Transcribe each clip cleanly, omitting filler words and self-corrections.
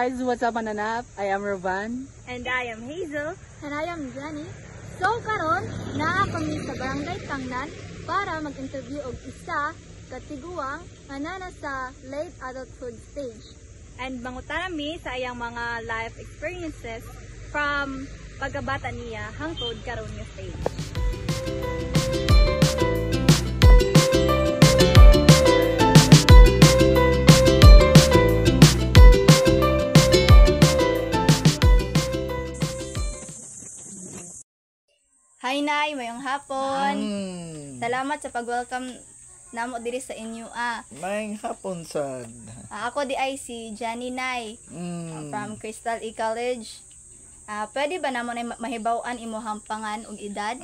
guys, what's up mananap? I am Rovan. And I am Hazel. And I am Jenny. So karon naa kami sa Barangay Tangnan para mag-interview og isa ka tiguang nga nana sa late adulthood stage. And mangutan mi sa iyang mga life experiences from pagkabata niya hangtod karon nga stage. Hi Nay, mayong hapon. Salamat sa pag-welcome namo diri sa inyo. Mayong hapon sad. Ako di ay si Jenny Nay from Crystal E College. Pwede ba namo na mahibaw-an imuhang pangan ug edad?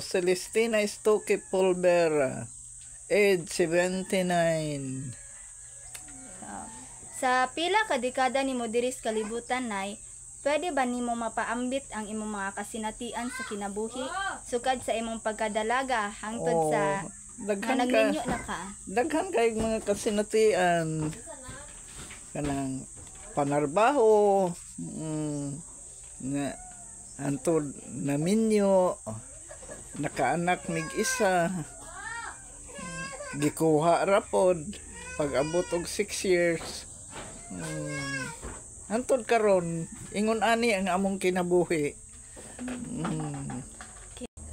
Celestina Estoque Pulver, age 79. Sa pila ka dekada nimo diri sa kalibutan Nay, pwede ba nimo mapaambit ang imong mga kasinatian sa kinabuhi sukad sa imong pagkadalaga hangtod sa nagninyo na ka? Daghan kay mga kasinatian kanang panarbaho, nga antod naminyo, nakaanak mig isa, gikuha ra pod pag abot og 6 years. Hantod karon ingon ani ang among kinabuhi.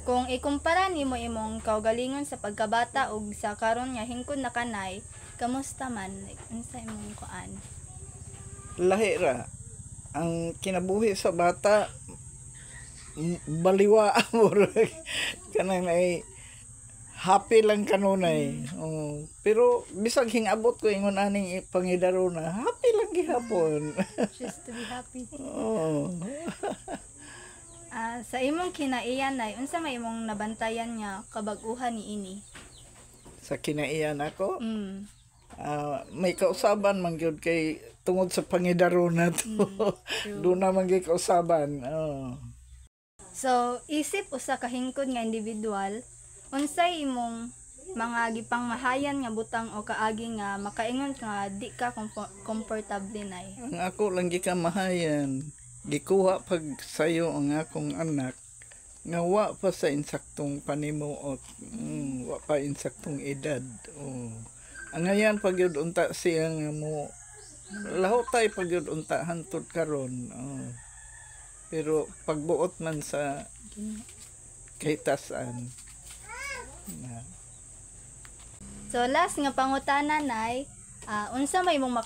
Kung ikumpara nimo imong kaugalingon sa pagkabata ug sa karon nga hingkod na kanay, kamusta man? Unsa imong kuan? Lahi ra ang kinabuhi sa bata, baliwa mo kanang ay happy lang kanunay. Pero bisag hingabot ko ingon aning pangidaro na happy lang gihapon. Just to be happy. Sa imong kinaiyan Nay, unsa may imong nabantayan nga kabag-uhan niini? Sa kinaiyan ako? May kausaban man gyud kay tungod sa pangidaro na to. Doon na man gyud kausaban. So, isip usa ka hingkod nga individual, unsay imong mga gipangmahayan nga butang o kaagi nga makaingon nga di ka komportable Nay? Ang ako lang gikamahayan, gikuha pag sayo ang akong anak nga wa pa sa insaktong panimuot, wa pa insaktong edad. Ang ngayon pag yun unta siya nga mo lahotay pag yun unta hantod karon. Pero pagbuot man sa kahitasan. So last nga pangutana Nay, unsa may imong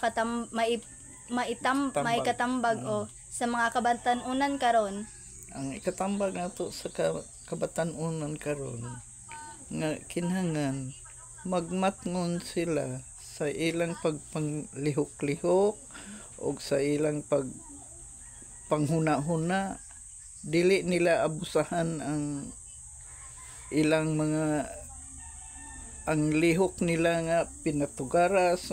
maikatambag o sa mga kabatan-unan karon? Ang ikatambag nato sa kabatan-unan karon nga kinahanglan magmatngon sila sa ilang pagpanglihok-lihok o sa ilang pagpanghuna-huna. Dili nila abusahan ang ilang mga ang lihok nila nga pinatugaras.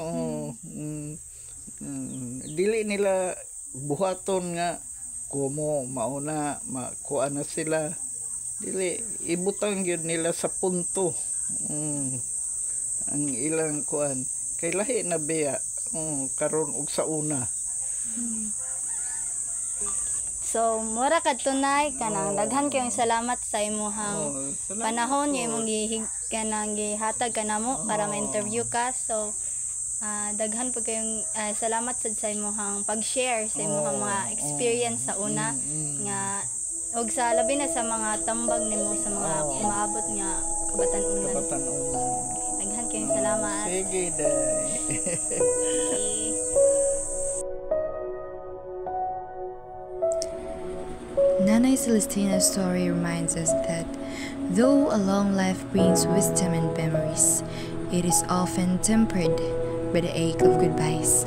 Dili nila buhaton nga kumo mauna makuha na sila. Dili ibutang yun nila sa punto ang ilang kuan kay lahi na beya karon og sa una. So mura kadto Nay kanang daghan kayong salamat sa imong panahon nga imong gihatag kanamo para ma-interview ka. So daghan po kayong salamat sa imong pag-share sa imong mga experience sa una nga og sa labi na sa mga tambag nimo sa mga umaabot nga kabatan-unan. Daghan kayong salamat. Sige day. Nanay Celestina's story reminds us that though a long life brings wisdom and memories, it is often tempered by the ache of goodbyes.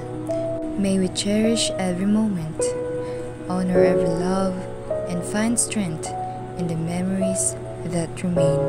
May we cherish every moment, honor every love, and find strength in the memories that remain.